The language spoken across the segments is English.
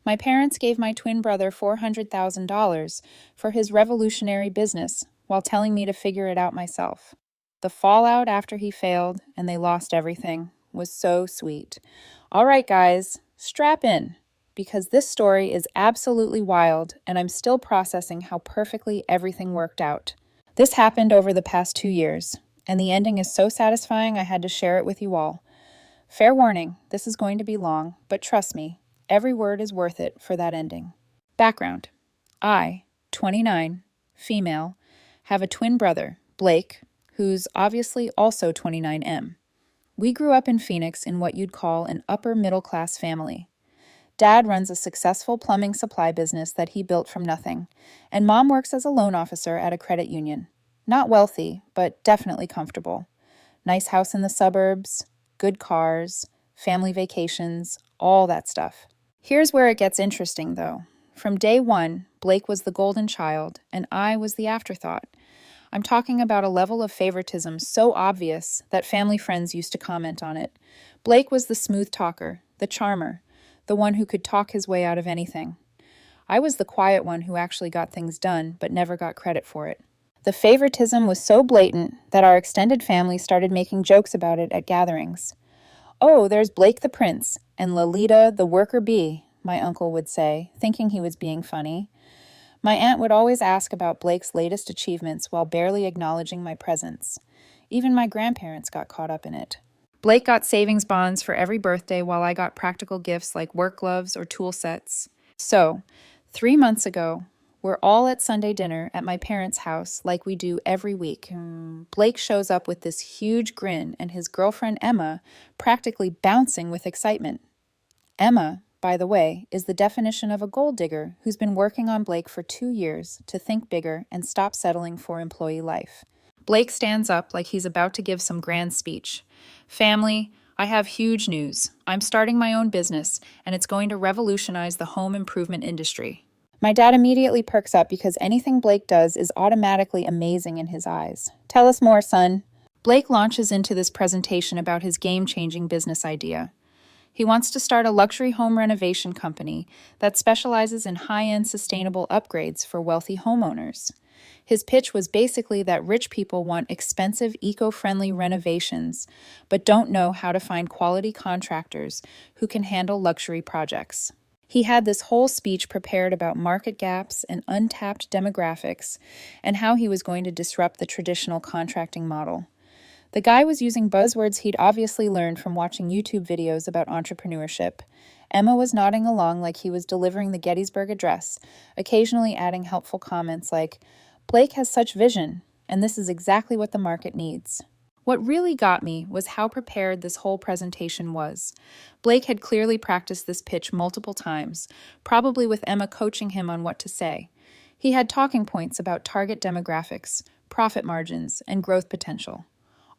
My parents gave my twin brother $400,000 for his revolutionary business while telling me to figure it out myself. The fallout after he failed and they lost everything was so sweet. All right, guys, strap in, because this story is absolutely wild and I'm still processing how perfectly everything worked out. This happened over the past 2 years, and the ending is so satisfying I had to share it with you all. Fair warning, this is going to be long, but trust me, every word is worth it for that ending. Background: I, 29, female, have a twin brother, Blake, who's obviously also 29M. We grew up in Phoenix in what you'd call an upper middle class family. Dad runs a successful plumbing supply business that he built from nothing, and Mom works as a loan officer at a credit union. Not wealthy, but definitely comfortable. Nice house in the suburbs, good cars, family vacations, all that stuff. Here's where it gets interesting, though. From day one, Blake was the golden child, and I was the afterthought. I'm talking about a level of favoritism so obvious that family friends used to comment on it. Blake was the smooth talker, the charmer, the one who could talk his way out of anything. I was the quiet one who actually got things done, but never got credit for it. The favoritism was so blatant that our extended family started making jokes about it at gatherings. "Oh, there's Blake the prince, and Lolita the worker bee," my uncle would say, thinking he was being funny. My aunt would always ask about Blake's latest achievements while barely acknowledging my presence. Even my grandparents got caught up in it. Blake got savings bonds for every birthday while I got practical gifts like work gloves or tool sets. So, 3 months ago, we're all at Sunday dinner at my parents' house like we do every week. Blake shows up with this huge grin and his girlfriend Emma practically bouncing with excitement. Emma, by the way, is the definition of a gold digger who's been working on Blake for 2 years to think bigger and stop settling for employee life. Blake stands up like he's about to give some grand speech. "Family, I have huge news. I'm starting my own business, and it's going to revolutionize the home improvement industry." My dad immediately perks up because anything Blake does is automatically amazing in his eyes. "Tell us more, son." Blake launches into this presentation about his game-changing business idea. He wants to start a luxury home renovation company that specializes in high-end sustainable upgrades for wealthy homeowners. His pitch was basically that rich people want expensive, eco-friendly renovations, but don't know how to find quality contractors who can handle luxury projects. He had this whole speech prepared about market gaps and untapped demographics and how he was going to disrupt the traditional contracting model. The guy was using buzzwords he'd obviously learned from watching YouTube videos about entrepreneurship. Emma was nodding along like he was delivering the Gettysburg Address, occasionally adding helpful comments like, "Blake has such vision, and this is exactly what the market needs." What really got me was how prepared this whole presentation was. Blake had clearly practiced this pitch multiple times, probably with Emma coaching him on what to say. He had talking points about target demographics, profit margins, and growth potential.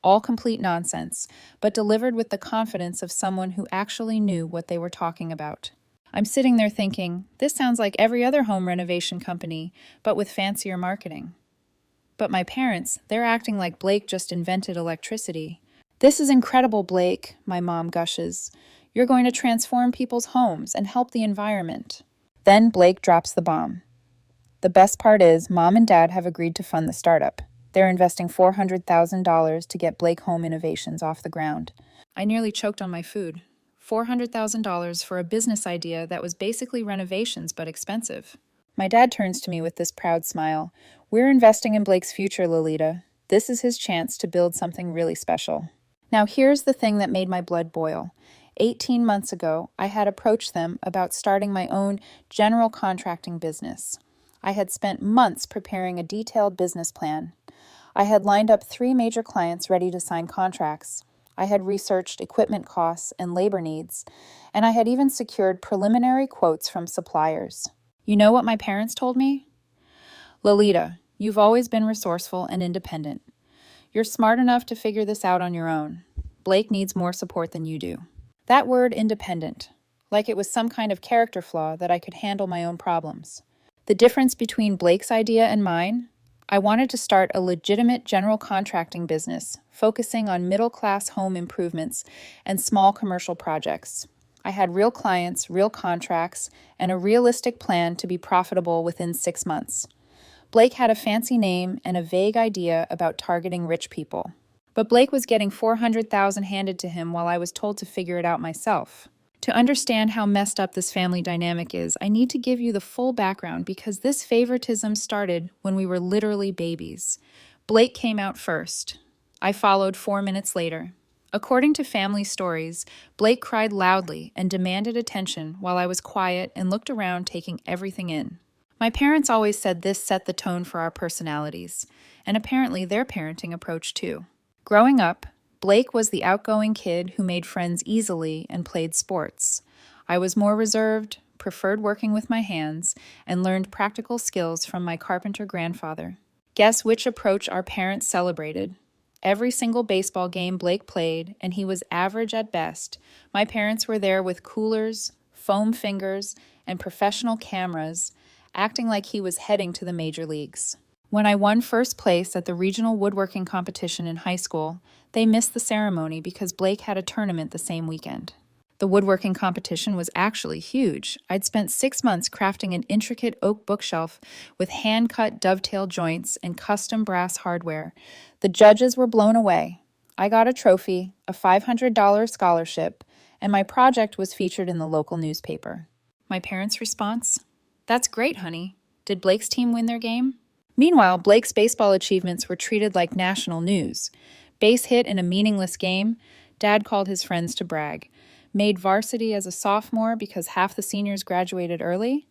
All complete nonsense, but delivered with the confidence of someone who actually knew what they were talking about. I'm sitting there thinking, this sounds like every other home renovation company, but with fancier marketing. But my parents, they're acting like Blake just invented electricity. "This is incredible, Blake," my mom gushes. "You're going to transform people's homes and help the environment." Then Blake drops the bomb. The best part is, Mom and Dad have agreed to fund the startup. They're investing $400,000 to get Blake Home Innovations off the ground. I nearly choked on my food. $400,000 for a business idea that was basically renovations but expensive. My dad turns to me with this proud smile. "We're investing in Blake's future, Lolita. This is his chance to build something really special." Now here's the thing that made my blood boil. 18 months ago, I had approached them about starting my own general contracting business. I had spent months preparing a detailed business plan. I had lined up 3 major clients ready to sign contracts. I had researched equipment costs and labor needs, and I had even secured preliminary quotes from suppliers. You know what my parents told me? "Lolita, you've always been resourceful and independent. You're smart enough to figure this out on your own. Blake needs more support than you do." That word, independent, like it was some kind of character flaw that I could handle my own problems. The difference between Blake's idea and mine? I wanted to start a legitimate general contracting business, focusing on middle-class home improvements and small commercial projects. I had real clients, real contracts, and a realistic plan to be profitable within 6 months. Blake had a fancy name and a vague idea about targeting rich people. But Blake was getting $400,000 handed to him while I was told to figure it out myself. To understand how messed up this family dynamic is, I need to give you the full background because this favoritism started when we were literally babies. Blake came out first. I followed 4 minutes later. According to family stories, Blake cried loudly and demanded attention while I was quiet and looked around taking everything in. My parents always said this set the tone for our personalities, and apparently their parenting approach too. Growing up, Blake was the outgoing kid who made friends easily and played sports. I was more reserved, preferred working with my hands, and learned practical skills from my carpenter grandfather. Guess which approach our parents celebrated? Every single baseball game Blake played, and he was average at best, my parents were there with coolers, foam fingers, and professional cameras, acting like he was heading to the major leagues. When I won first place at the regional woodworking competition in high school, they missed the ceremony because Blake had a tournament the same weekend. The woodworking competition was actually huge. I'd spent 6 months crafting an intricate oak bookshelf with hand-cut dovetail joints and custom brass hardware. The judges were blown away. I got a trophy, a $500 scholarship, and my project was featured in the local newspaper. My parents' response? "That's great, honey. Did Blake's team win their game?" Meanwhile, Blake's baseball achievements were treated like national news. Base hit in a meaningless game, Dad called his friends to brag. Made varsity as a sophomore because half the seniors graduated early.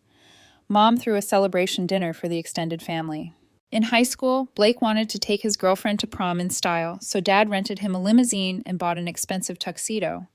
Mom threw a celebration dinner for the extended family. In high school, Blake wanted to take his girlfriend to prom in style, so Dad rented him a limousine and bought an expensive tuxedo.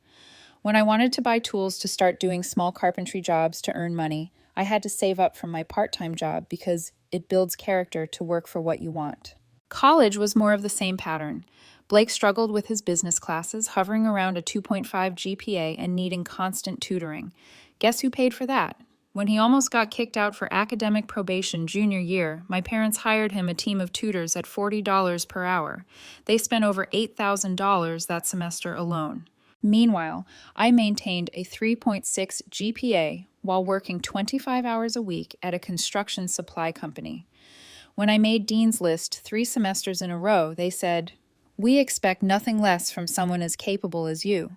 When I wanted to buy tools to start doing small carpentry jobs to earn money, I had to save up from my part-time job because it builds character to work for what you want. College was more of the same pattern. Blake struggled with his business classes, hovering around a 2.5 GPA and needing constant tutoring. Guess who paid for that? When he almost got kicked out for academic probation junior year, my parents hired him a team of tutors at $40 per hour. They spent over $8,000 that semester alone. Meanwhile, I maintained a 3.6 GPA while working 25 hours a week at a construction supply company. When I made Dean's List 3 semesters in a row, they said, "We expect nothing less from someone as capable as you."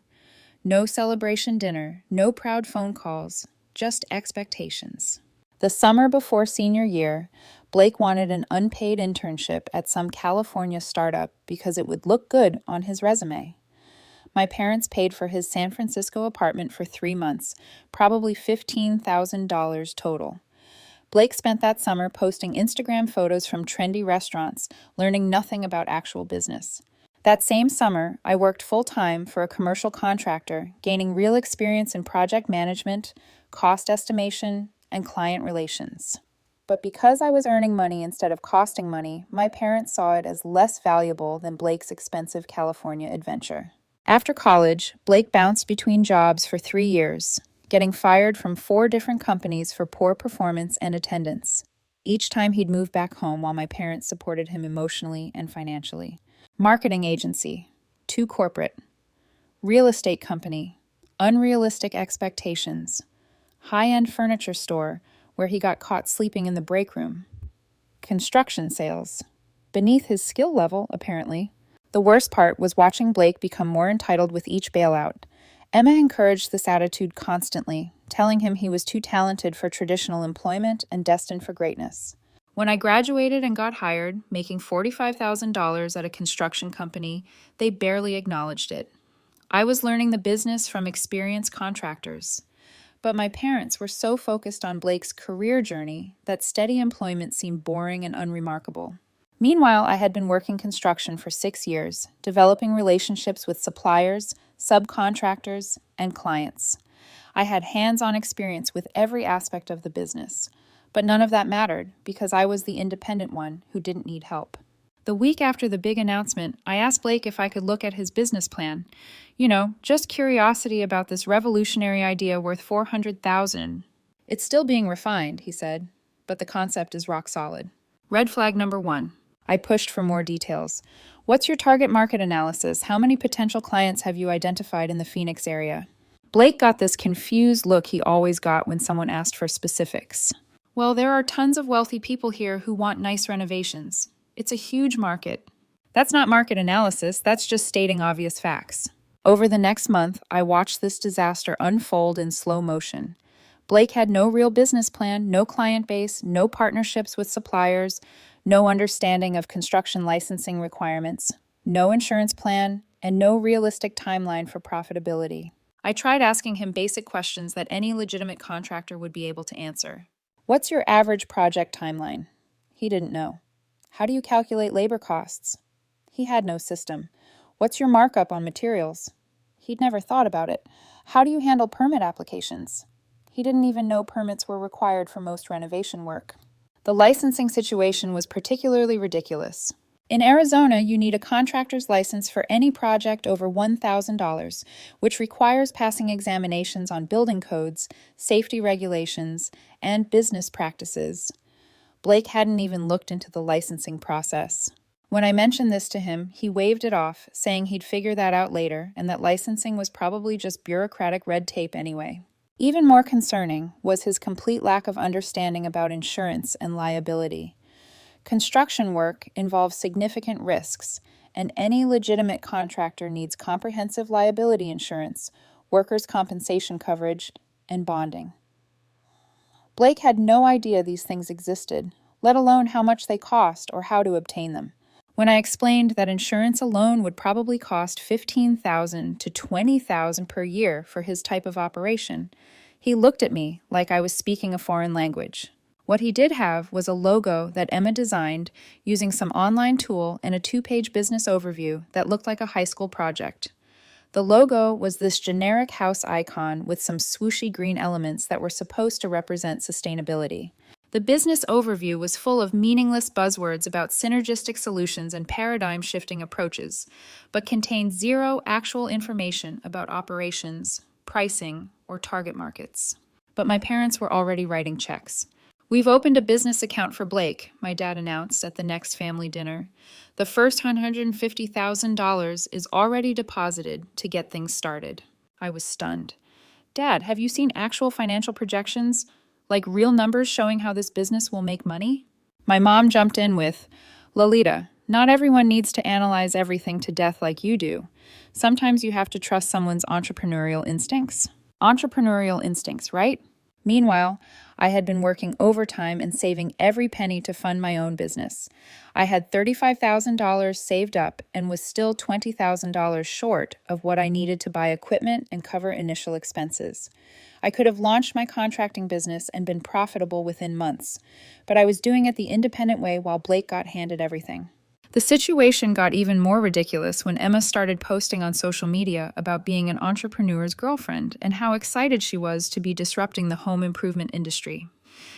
No celebration dinner, no proud phone calls, just expectations. The summer before senior year, Blake wanted an unpaid internship at some California startup because it would look good on his resume. My parents paid for his San Francisco apartment for 3 months, probably $15,000 total. Blake spent that summer posting Instagram photos from trendy restaurants, learning nothing about actual business. That same summer, I worked full-time for a commercial contractor, gaining real experience in project management, cost estimation, and client relations. But because I was earning money instead of costing money, my parents saw it as less valuable than Blake's expensive California adventure. After college, Blake bounced between jobs for 3 years, getting fired from 4 different companies for poor performance and attendance. Each time he'd move back home while my parents supported him emotionally and financially. Marketing agency, too corporate. Real estate company, unrealistic expectations. High-end furniture store, where he got caught sleeping in the break room. Construction sales, beneath his skill level, apparently. The worst part was watching Blake become more entitled with each bailout. Emma encouraged this attitude constantly, telling him he was too talented for traditional employment and destined for greatness. When I graduated and got hired, making $45,000 at a construction company, they barely acknowledged it. I was learning the business from experienced contractors. But my parents were so focused on Blake's career journey that steady employment seemed boring and unremarkable. Meanwhile, I had been working construction for 6 years, developing relationships with suppliers, subcontractors, and clients. I had hands-on experience with every aspect of the business, but none of that mattered because I was the independent one who didn't need help. The week after the big announcement, I asked Blake if I could look at his business plan. Just curiosity about this revolutionary idea worth $400,000. "It's still being refined," he said, "but the concept is rock solid." Red flag number 1. I pushed for more details. "What's your target market analysis? How many potential clients have you identified in the Phoenix area?" Blake got this confused look he always got when someone asked for specifics. Well, there are tons of wealthy people here who want nice renovations. It's a huge market. That's not market analysis, that's just stating obvious facts. Over the next month, I watched this disaster unfold in slow motion. Blake had no real business plan, no client base, no partnerships with suppliers, no understanding of construction licensing requirements, no insurance plan, and no realistic timeline for profitability. I tried asking him basic questions that any legitimate contractor would be able to answer. What's your average project timeline? He didn't know. How do you calculate labor costs? He had no system. What's your markup on materials? He'd never thought about it. How do you handle permit applications? He didn't even know permits were required for most renovation work. The licensing situation was particularly ridiculous. In Arizona, you need a contractor's license for any project over $1,000, which requires passing examinations on building codes, safety regulations, and business practices. Blake hadn't even looked into the licensing process. When I mentioned this to him, he waved it off, saying he'd figure that out later and that licensing was probably just bureaucratic red tape anyway. Even more concerning was his complete lack of understanding about insurance and liability. Construction work involves significant risks, and any legitimate contractor needs comprehensive liability insurance, workers' compensation coverage, and bonding. Blake had no idea these things existed, let alone how much they cost or how to obtain them. When I explained that insurance alone would probably cost $15,000 to $20,000 per year for his type of operation, he looked at me like I was speaking a foreign language. What he did have was a logo that Emma designed using some online tool and a 2-page business overview that looked like a high school project. The logo was this generic house icon with some swooshy green elements that were supposed to represent sustainability. The business overview was full of meaningless buzzwords about synergistic solutions and paradigm-shifting approaches, but contained zero actual information about operations, pricing, or target markets. But my parents were already writing checks. "We've opened a business account for Blake," my dad announced at the next family dinner. "The first $150,000 is already deposited to get things started." I was stunned. "Dad, have you seen actual financial projections? Like real numbers showing how this business will make money?" My mom jumped in with, "Lolita, not everyone needs to analyze everything to death like you do. Sometimes you have to trust someone's entrepreneurial instincts." Entrepreneurial instincts, right? Meanwhile, I had been working overtime and saving every penny to fund my own business. I had $35,000 saved up and was still $20,000 short of what I needed to buy equipment and cover initial expenses. I could have launched my contracting business and been profitable within months, but I was doing it the independent way while Blake got handed everything. The situation got even more ridiculous when Emma started posting on social media about being an entrepreneur's girlfriend and how excited she was to be disrupting the home improvement industry.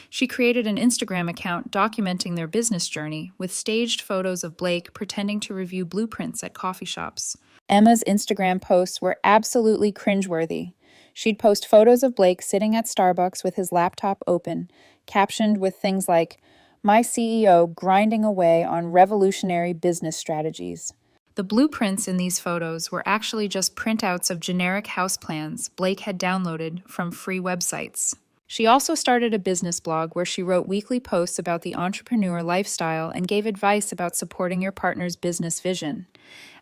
She created an Instagram account documenting their business journey with staged photos of Blake pretending to review blueprints at coffee shops. Emma's Instagram posts were absolutely cringeworthy. She'd post photos of Blake sitting at Starbucks with his laptop open, captioned with things like, "My CEO grinding away on revolutionary business strategies." The blueprints in these photos were actually just printouts of generic house plans Blake had downloaded from free websites. She also started a business blog where she wrote weekly posts about the entrepreneur lifestyle and gave advice about supporting your partner's business vision.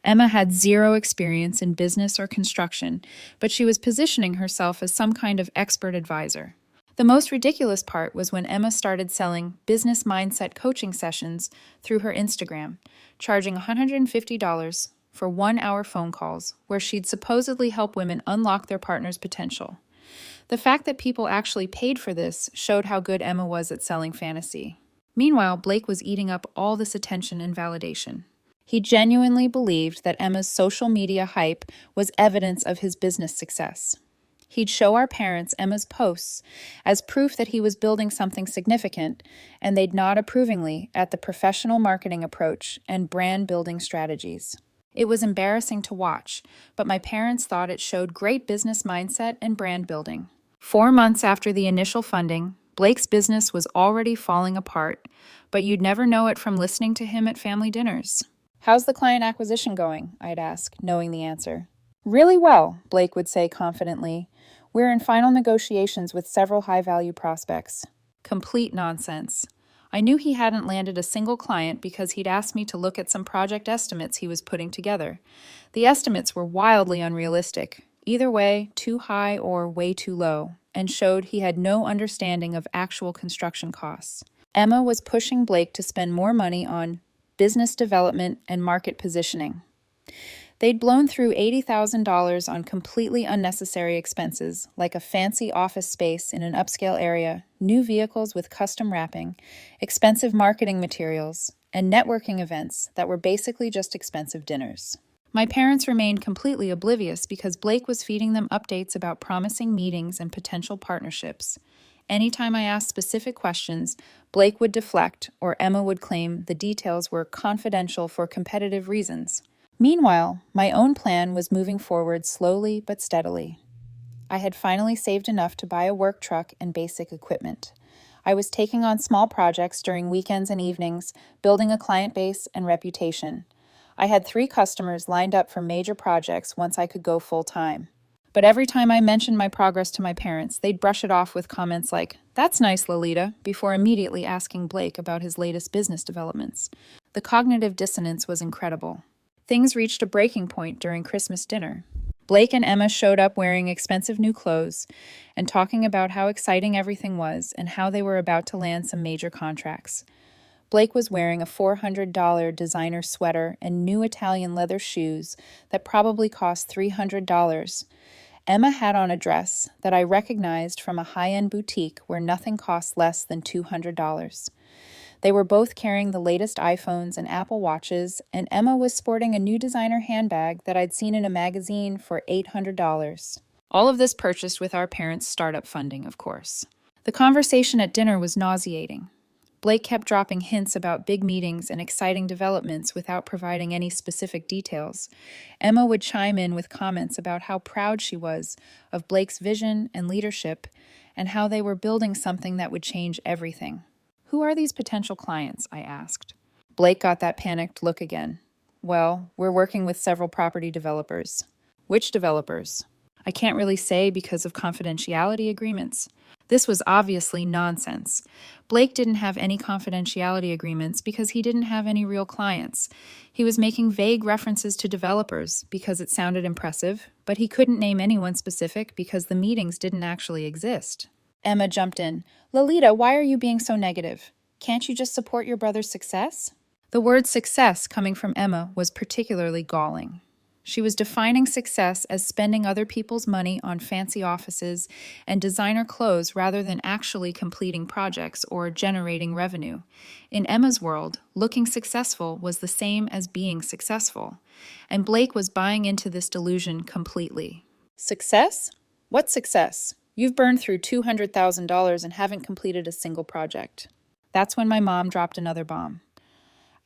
Emma had zero experience in business or construction, but she was positioning herself as some kind of expert advisor. The most ridiculous part was when Emma started selling business mindset coaching sessions through her Instagram, charging $150 for 1-hour phone calls where she'd supposedly help women unlock their partner's potential. The fact that people actually paid for this showed how good Emma was at selling fantasy. Meanwhile, Blake was eating up all this attention and validation. He genuinely believed that Emma's social media hype was evidence of his business success. He'd show our parents Emma's posts as proof that he was building something significant, and they'd nod approvingly at the professional marketing approach and brand-building strategies. It was embarrassing to watch, but my parents thought it showed great business mindset and brand building. 4 months after the initial funding, Blake's business was already falling apart, but you'd never know it from listening to him at family dinners. "How's the client acquisition going?" I'd ask, knowing the answer. Really well, Blake would say confidently. We're in final negotiations with several high-value prospects. Complete nonsense. I knew he hadn't landed a single client because he'd asked me to look at some project estimates he was putting together. The estimates were wildly unrealistic, either way, too high or way too low, and showed he had no understanding of actual construction costs. Emma was pushing Blake to spend more money on business development and market positioning. They'd blown through $80,000 on completely unnecessary expenses, like a fancy office space in an upscale area, new vehicles with custom wrapping, expensive marketing materials, and networking events that were basically just expensive dinners. My parents remained completely oblivious because Blake was feeding them updates about promising meetings and potential partnerships. Anytime I asked specific questions, Blake would deflect, or Emma would claim the details were confidential for competitive reasons. Meanwhile, my own plan was moving forward slowly but steadily. I had finally saved enough to buy a work truck and basic equipment. I was taking on small projects during weekends and evenings, building a client base and reputation. I had 3 customers lined up for major projects once I could go full-time. But every time I mentioned my progress to my parents, they'd brush it off with comments like, "That's nice, Lolita," before immediately asking Blake about his latest business developments. The cognitive dissonance was incredible. Things reached a breaking point during Christmas dinner. Blake and Emma showed up wearing expensive new clothes and talking about how exciting everything was and how they were about to land some major contracts. Blake was wearing a $400 designer sweater and new Italian leather shoes that probably cost $300. Emma had on a dress that I recognized from a high-end boutique where nothing cost less than $200. They were both carrying the latest iPhones and Apple Watches, and Emma was sporting a new designer handbag that I'd seen in a magazine for $800. All of this purchased with our parents' startup funding, of course. The conversation at dinner was nauseating. Blake kept dropping hints about big meetings and exciting developments without providing any specific details. Emma would chime in with comments about how proud she was of Blake's vision and leadership, and how they were building something that would change everything. "Who are these potential clients?" I asked. Blake got that panicked look again. "Well, we're working with several property developers." "Which developers?" "I can't really say because of confidentiality agreements." This was obviously nonsense. Blake didn't have any confidentiality agreements because he didn't have any real clients. He was making vague references to developers because it sounded impressive, but he couldn't name anyone specific because the meetings didn't actually exist. Emma jumped in. "Lolita, why are you being so negative? Can't you just support your brother's success?" The word success coming from Emma was particularly galling. She was defining success as spending other people's money on fancy offices and designer clothes rather than actually completing projects or generating revenue. In Emma's world, looking successful was the same as being successful, and Blake was buying into this delusion completely. "Success? What success? You've burned through $200,000 and haven't completed a single project." That's when my mom dropped another bomb.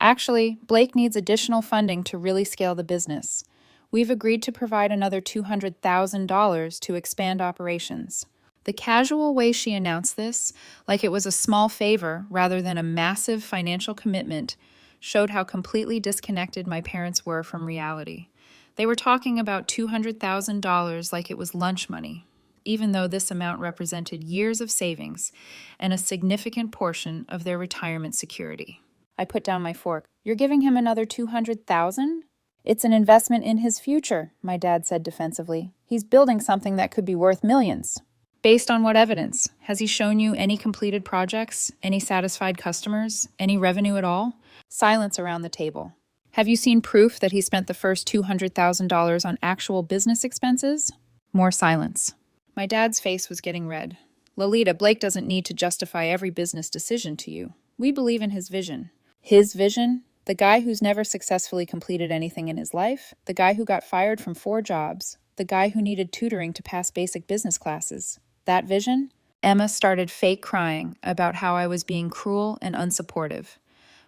"Actually, Blake needs additional funding to really scale the business. We've agreed to provide another $200,000 to expand operations." The casual way she announced this, like it was a small favor rather than a massive financial commitment, showed how completely disconnected my parents were from reality. They were talking about $200,000 like it was lunch money, even though this amount represented years of savings and a significant portion of their retirement security. I put down my fork. "You're giving him another $200,000? "It's an investment in his future," my dad said defensively. "He's building something that could be worth millions." "Based on what evidence? Has he shown you any completed projects, any satisfied customers, any revenue at all?" Silence around the table. "Have you seen proof that he spent the first $200,000 on actual business expenses?" More silence. My dad's face was getting red. "Lolita, Blake doesn't need to justify every business decision to you. We believe in his vision." His vision? The guy who's never successfully completed anything in his life? The guy who got fired from 4 jobs? The guy who needed tutoring to pass basic business classes? That vision? Emma started fake crying about how I was being cruel and unsupportive.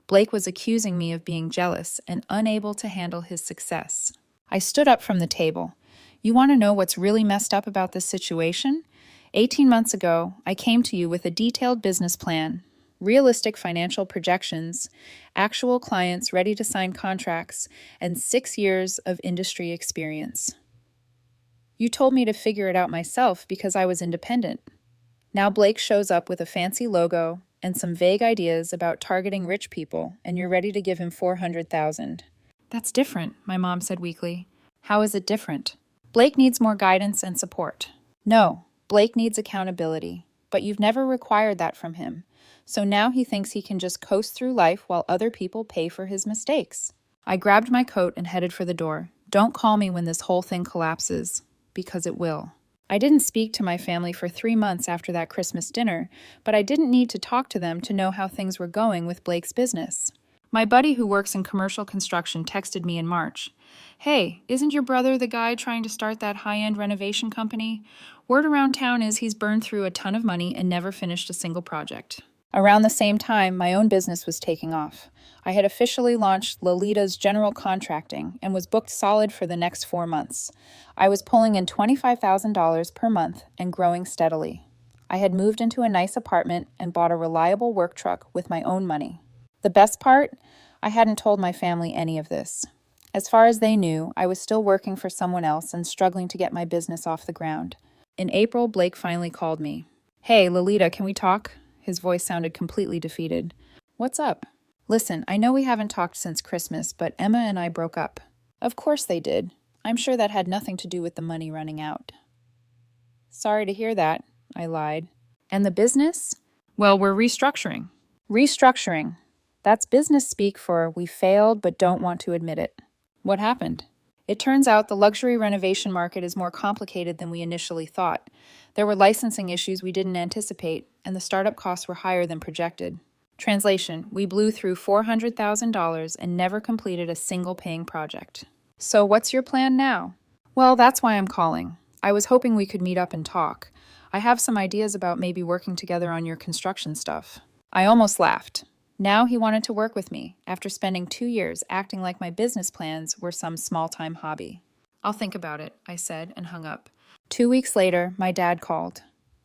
Blake was accusing me of being jealous and unable to handle his success. I stood up from the table. "You want to know what's really messed up about this situation? 18 months ago, I came to you with a detailed business plan, realistic financial projections, actual clients ready to sign contracts, and 6 years of industry experience. You told me to figure it out myself because I was independent. Now Blake shows up with a fancy logo and some vague ideas about targeting rich people, and you're ready to give him $400,000. That's different, my mom said weakly. How is it different? Blake needs more guidance and support. No, Blake needs accountability, but you've never required that from him. So now he thinks he can just coast through life while other people pay for his mistakes. I grabbed my coat and headed for the door. Don't call me when this whole thing collapses, because it will. I didn't speak to my family for 3 months after that Christmas dinner, but I didn't need to talk to them to know how things were going with Blake's business. My buddy who works in commercial construction texted me in March. Hey, isn't your brother the guy trying to start that high-end renovation company? Word around town is he's burned through a ton of money and never finished a single project. Around the same time, my own business was taking off. I had officially launched Lolita's General Contracting and was booked solid for the next 4 months. I was pulling in $25,000 per month and growing steadily. I had moved into a nice apartment and bought a reliable work truck with my own money. The best part? I hadn't told my family any of this. As far as they knew, I was still working for someone else and struggling to get my business off the ground. In April, Blake finally called me. Hey, Lolita, can we talk? His voice sounded completely defeated. What's up? Listen, I know we haven't talked since Christmas, but Emma and I broke up. Of course they did. I'm sure that had nothing to do with the money running out. Sorry to hear that, I lied. And the business? Well, we're restructuring. Restructuring. That's business speak for we failed but don't want to admit it. What happened? It turns out the luxury renovation market is more complicated than we initially thought. There were licensing issues we didn't anticipate, and the startup costs were higher than projected. Translation, we blew through $400,000 and never completed a single paying project. So what's your plan now? Well, that's why I'm calling. I was hoping we could meet up and talk. I have some ideas about maybe working together on your construction stuff. I almost laughed. Now he wanted to work with me, after spending 2 years acting like my business plans were some small-time hobby. I'll think about it, I said, and hung up. 2 weeks later, my dad called.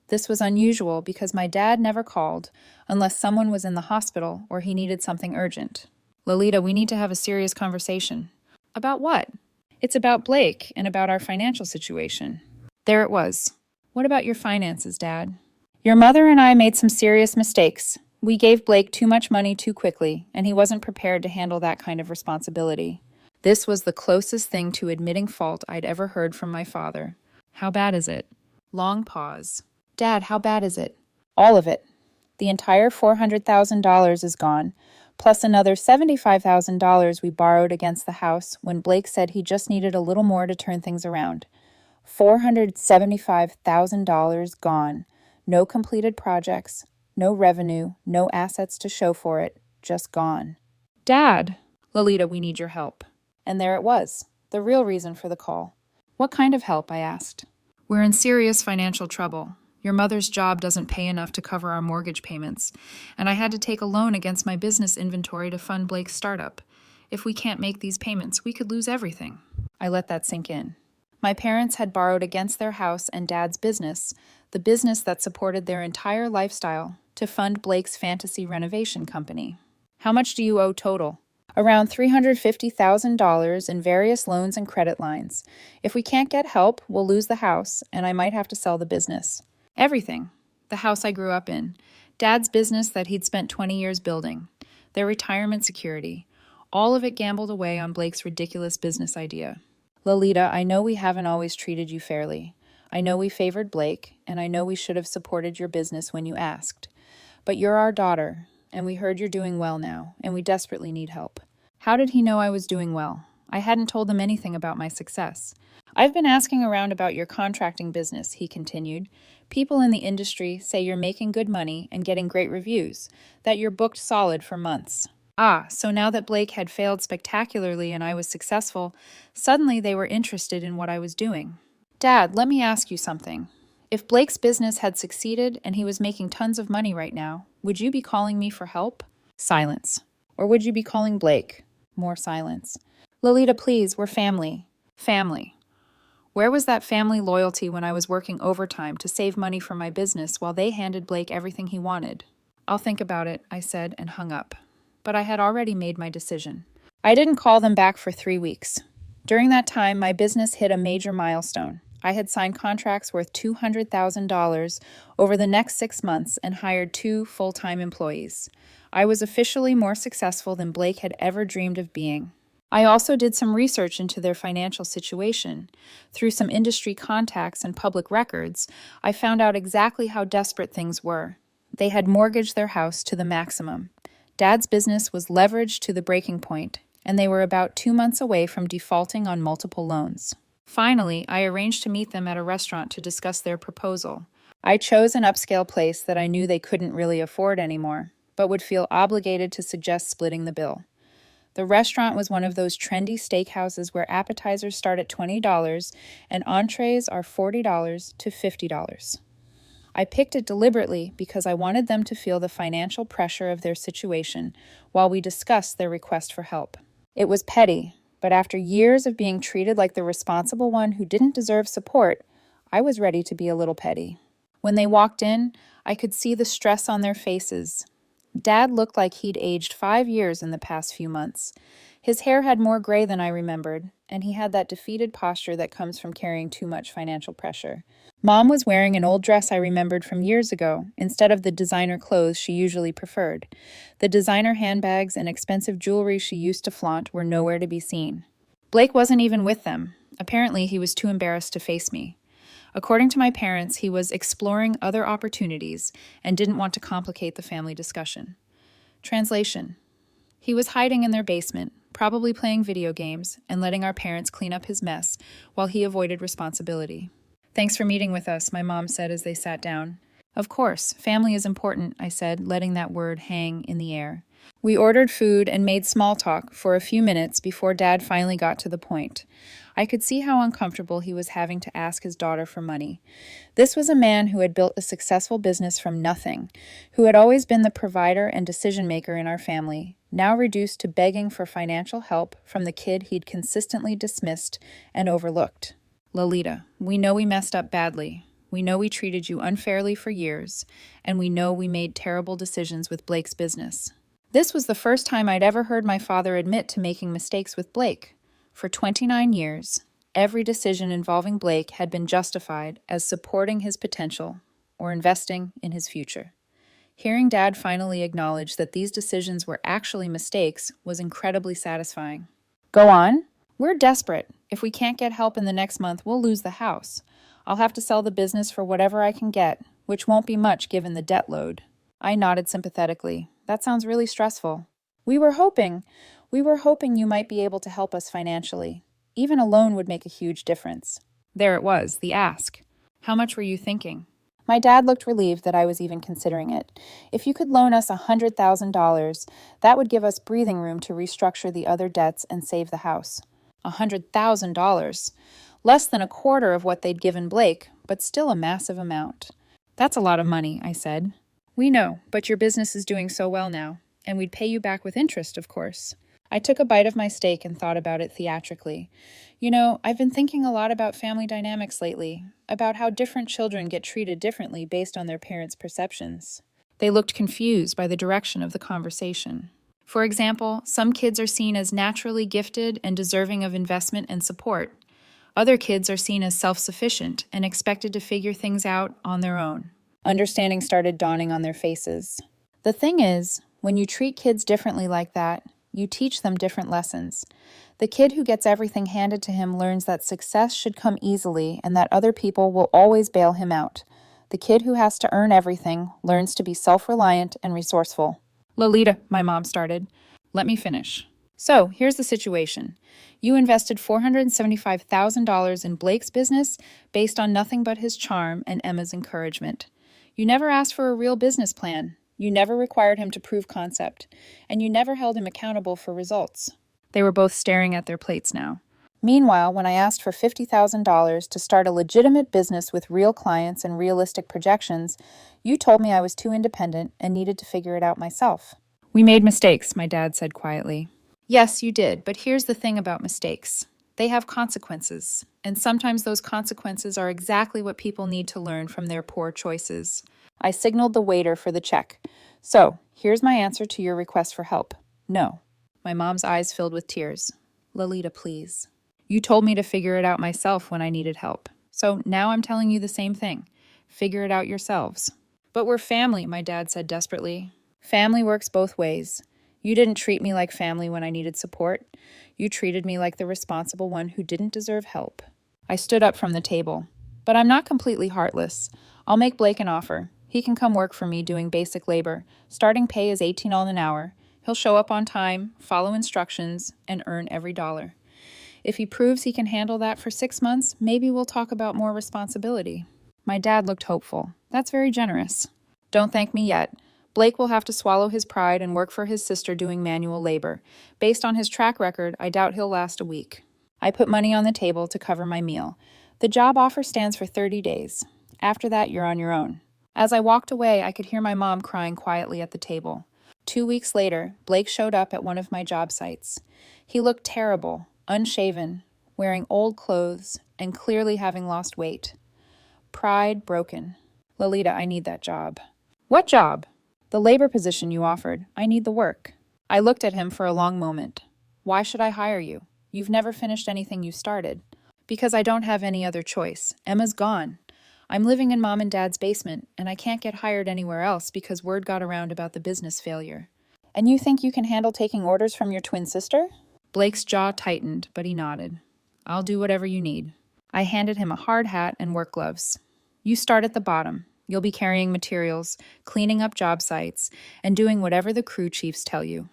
This was unusual because my dad never called unless someone was in the hospital or he needed something urgent. Lolita, we need to have a serious conversation. About what? It's about Blake and about our financial situation. There it was. What about your finances, Dad? Your mother and I made some serious mistakes. We gave Blake too much money too quickly, and he wasn't prepared to handle that kind of responsibility. This was the closest thing to admitting fault I'd ever heard from my father. How bad is it? Long pause. Dad, how bad is it? All of it. The entire $400,000 is gone, plus another $75,000 we borrowed against the house when Blake said he just needed a little more to turn things around. $475,000 gone. No completed projects. No revenue, no assets to show for it, just gone. Dad! Lolita, we need your help. And there it was, the real reason for the call. What kind of help, I asked. We're in serious financial trouble. Your mother's job doesn't pay enough to cover our mortgage payments, and I had to take a loan against my business inventory to fund Blake's startup. If we can't make these payments, we could lose everything. I let that sink in. My parents had borrowed against their house and Dad's business, the business that supported their entire lifestyle, to fund Blake's fantasy renovation company. How much do you owe total? Around $350,000 in various loans and credit lines. If we can't get help, we'll lose the house, and I might have to sell the business. Everything. The house I grew up in. Dad's business that he'd spent 20 years building. Their retirement security. All of it gambled away on Blake's ridiculous business idea. Lolita, I know we haven't always treated you fairly. I know we favored Blake, and I know we should have supported your business when you asked. But you're our daughter, and we heard you're doing well now, and we desperately need help. How did he know I was doing well? I hadn't told him anything about my success. I've been asking around about your contracting business, he continued. People in the industry say you're making good money and getting great reviews, that you're booked solid for months. Ah, so now that Blake had failed spectacularly and I was successful, suddenly they were interested in what I was doing. Dad, let me ask you something. If Blake's business had succeeded and he was making tons of money right now, would you be calling me for help? Silence. Or would you be calling Blake? More silence. Lolita, please, we're family. Family. Where was that family loyalty when I was working overtime to save money for my business while they handed Blake everything he wanted? I'll think about it, I said, and hung up. But I had already made my decision. I didn't call them back for 3 weeks. During that time, my business hit a major milestone. I had signed contracts worth $200,000 over the next 6 months and hired 2 full-time employees. I was officially more successful than Blake had ever dreamed of being. I also did some research into their financial situation. Through some industry contacts and public records, I found out exactly how desperate things were. They had mortgaged their house to the maximum. Dad's business was leveraged to the breaking point, and they were about 2 months away from defaulting on multiple loans. Finally, I arranged to meet them at a restaurant to discuss their proposal. I chose an upscale place that I knew they couldn't really afford anymore, but would feel obligated to suggest splitting the bill. The restaurant was one of those trendy steakhouses where appetizers start at $20 and entrees are $40 to $50. I picked it deliberately because I wanted them to feel the financial pressure of their situation while we discussed their request for help. It was petty, but after years of being treated like the responsible one who didn't deserve support, I was ready to be a little petty. When they walked in, I could see the stress on their faces. Dad looked like he'd aged 5 years in the past few months. His hair had more gray than I remembered, and he had that defeated posture that comes from carrying too much financial pressure. Mom was wearing an old dress I remembered from years ago, instead of the designer clothes she usually preferred. The designer handbags and expensive jewelry she used to flaunt were nowhere to be seen. Blake wasn't even with them. Apparently, he was too embarrassed to face me. According to my parents, he was exploring other opportunities and didn't want to complicate the family discussion. Translation: he was hiding in their basement, probably playing video games and letting our parents clean up his mess while he avoided responsibility. "Thanks for meeting with us," my mom said as they sat down. "Of course, family is important," I said, letting that word hang in the air. We ordered food and made small talk for a few minutes before Dad finally got to the point. I could see how uncomfortable he was having to ask his daughter for money. This was a man who had built a successful business from nothing, who had always been the provider and decision-maker in our family, now reduced to begging for financial help from the kid he'd consistently dismissed and overlooked. "Lolita, we know we messed up badly. We know we treated you unfairly for years, and we know we made terrible decisions with Blake's business." This was the first time I'd ever heard my father admit to making mistakes with Blake. For 29 years, every decision involving Blake had been justified as supporting his potential or investing in his future. Hearing Dad finally acknowledge that these decisions were actually mistakes was incredibly satisfying. "Go on. We're desperate. If we can't get help in the next month, we'll lose the house. I'll have to sell the business for whatever I can get, which won't be much given the debt load." I nodded sympathetically. "That sounds really stressful." We were hoping you might be able to help us financially. Even a loan would make a huge difference." There it was, the ask. "How much were you thinking?" My dad looked relieved that I was even considering it. "If you could loan us $100,000, that would give us breathing room to restructure the other debts and save the house." $100,000. Less than a quarter of what they'd given Blake, but still a massive amount. "That's a lot of money," I said. "We know, but your business is doing so well now, and we'd pay you back with interest, of course." I took a bite of my steak and thought about it theatrically. "You know, I've been thinking a lot about family dynamics lately, about how different children get treated differently based on their parents' perceptions." They looked confused by the direction of the conversation. For example, some kids are seen as naturally gifted and deserving of investment and support. Other kids are seen as self-sufficient and expected to figure things out on their own. Understanding started dawning on their faces. The thing is, when you treat kids differently like that, you teach them different lessons. The kid who gets everything handed to him learns that success should come easily and that other people will always bail him out. The kid who has to earn everything learns to be self-reliant and resourceful. "Lolita," my mom started. "Let me finish. So, here's the situation. You invested $475,000 in Blake's business based on nothing but his charm and Emma's encouragement. You never asked for a real business plan. You never required him to prove concept, and you never held him accountable for results." They were both staring at their plates now. "Meanwhile, when I asked for $50,000 to start a legitimate business with real clients and realistic projections, you told me I was too independent and needed to figure it out myself." "We made mistakes," my dad said quietly. "Yes, you did, but here's the thing about mistakes. They have consequences, and sometimes those consequences are exactly what people need to learn from their poor choices." I signaled the waiter for the check. "So, here's my answer to your request for help. No." My mom's eyes filled with tears. "Lolita, please. You told me to figure it out myself when I needed help. So now I'm telling you the same thing. Figure it out yourselves. But we're family, my dad said desperately. Family works both ways. You didn't treat me like family when I needed support. You treated me like the responsible one who didn't deserve help. I stood up from the table. But I'm not completely heartless. I'll make Blake an offer. He can come work for me doing basic labor. Starting pay is $18 an hour. He'll show up on time, follow instructions, and earn every dollar. If he proves he can handle that for 6 months, maybe we'll talk about more responsibility. My dad looked hopeful. That's very generous. Don't thank me yet. Blake will have to swallow his pride and work for his sister doing manual labor. Based on his track record, I doubt he'll last a week. I put money on the table to cover my meal. The job offer stands for 30 days. After that, you're on your own. As I walked away, I could hear my mom crying quietly at the table. 2 weeks later, Blake showed up at one of my job sites. He looked terrible, unshaven, wearing old clothes, and clearly having lost weight. Pride broken. Lolita, I need that job. What job? The labor position you offered. I need the work. I looked at him for a long moment. Why should I hire you? You've never finished anything you started. Because I don't have any other choice. Emma's gone. I'm living in Mom and Dad's basement, and I can't get hired anywhere else because word got around about the business failure. And you think you can handle taking orders from your twin sister? Blake's jaw tightened, but he nodded. I'll do whatever you need. I handed him a hard hat and work gloves. You start at the bottom. You'll be carrying materials, cleaning up job sites, and doing whatever the crew chiefs tell you.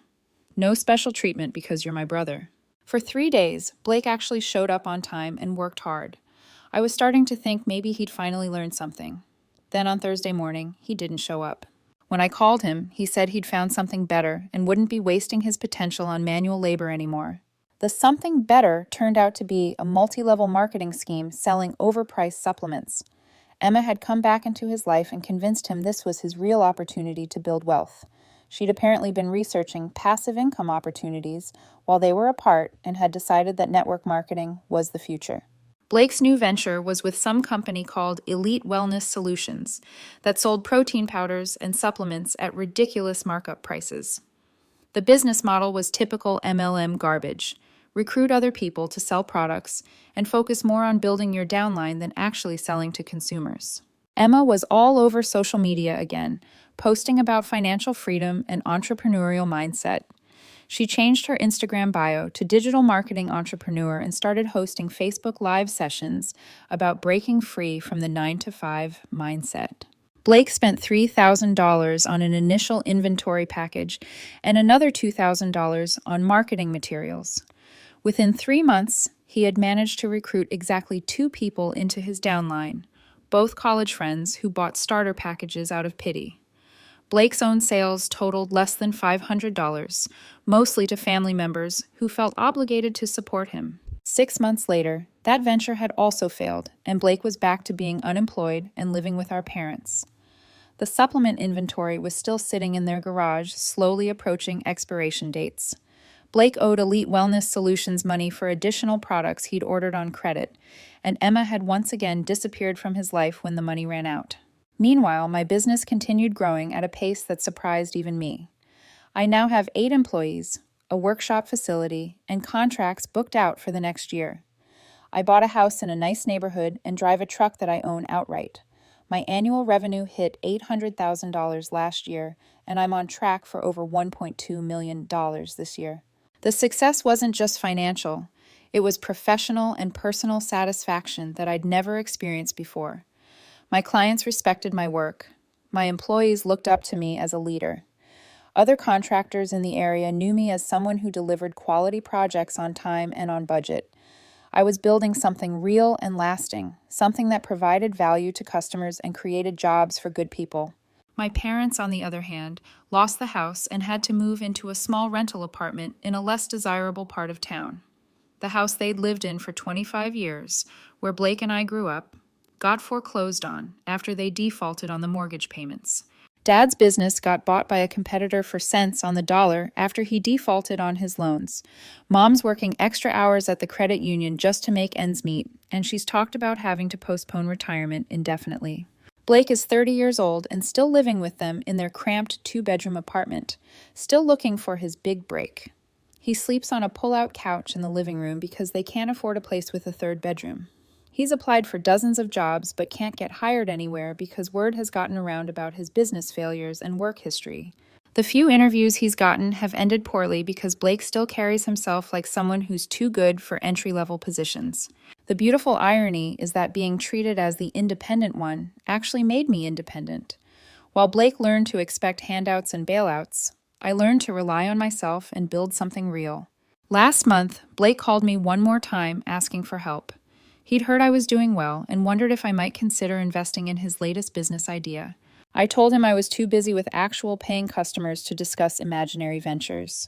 No special treatment because you're my brother. For 3 days, Blake actually showed up on time and worked hard. I was starting to think maybe he'd finally learn something. Then on Thursday morning, he didn't show up. When I called him, he said he'd found something better and wouldn't be wasting his potential on manual labor anymore. The something better turned out to be a multi-level marketing scheme selling overpriced supplements. Emma had come back into his life and convinced him this was his real opportunity to build wealth. She'd apparently been researching passive income opportunities while they were apart and had decided that network marketing was the future. Blake's new venture was with some company called Elite Wellness Solutions that sold protein powders and supplements at ridiculous markup prices. The business model was typical MLM garbage. Recruit other people to sell products and focus more on building your downline than actually selling to consumers. Emma was all over social media again, posting about financial freedom and entrepreneurial mindset. She changed her Instagram bio to digital marketing entrepreneur and started hosting Facebook Live sessions about breaking free from the 9-to-5 mindset. Blake spent $3,000 on an initial inventory package and another $2,000 on marketing materials. Within 3 months, he had managed to recruit exactly 2 people into his downline, both college friends who bought starter packages out of pity. Blake's own sales totaled less than $500, mostly to family members who felt obligated to support him. 6 months later, that venture had also failed, and Blake was back to being unemployed and living with our parents. The supplement inventory was still sitting in their garage, slowly approaching expiration dates. Blake owed Elite Wellness Solutions money for additional products he'd ordered on credit, and Emma had once again disappeared from his life when the money ran out. Meanwhile, my business continued growing at a pace that surprised even me. I now have 8 employees, a workshop facility, and contracts booked out for the next year. I bought a house in a nice neighborhood and drive a truck that I own outright. My annual revenue hit $800,000 last year, and I'm on track for over $1.2 million this year. The success wasn't just financial. It was professional and personal satisfaction that I'd never experienced before. My clients respected my work. My employees looked up to me as a leader. Other contractors in the area knew me as someone who delivered quality projects on time and on budget. I was building something real and lasting, something that provided value to customers and created jobs for good people. My parents, on the other hand, lost the house and had to move into a small rental apartment in a less desirable part of town. The house they'd lived in for 25 years, where Blake and I grew up, got foreclosed on after they defaulted on the mortgage payments. Dad's business got bought by a competitor for cents on the dollar after he defaulted on his loans. Mom's working extra hours at the credit union just to make ends meet, and she's talked about having to postpone retirement indefinitely. Blake is 30 years old and still living with them in their cramped 2-bedroom apartment, still looking for his big break. He sleeps on a pull-out couch in the living room because they can't afford a place with a 3rd bedroom. He's applied for dozens of jobs but can't get hired anywhere because word has gotten around about his business failures and work history. The few interviews he's gotten have ended poorly because Blake still carries himself like someone who's too good for entry-level positions. The beautiful irony is that being treated as the independent one actually made me independent. While Blake learned to expect handouts and bailouts, I learned to rely on myself and build something real. Last month, Blake called me one more time asking for help. He'd heard I was doing well and wondered if I might consider investing in his latest business idea. I told him I was too busy with actual paying customers to discuss imaginary ventures.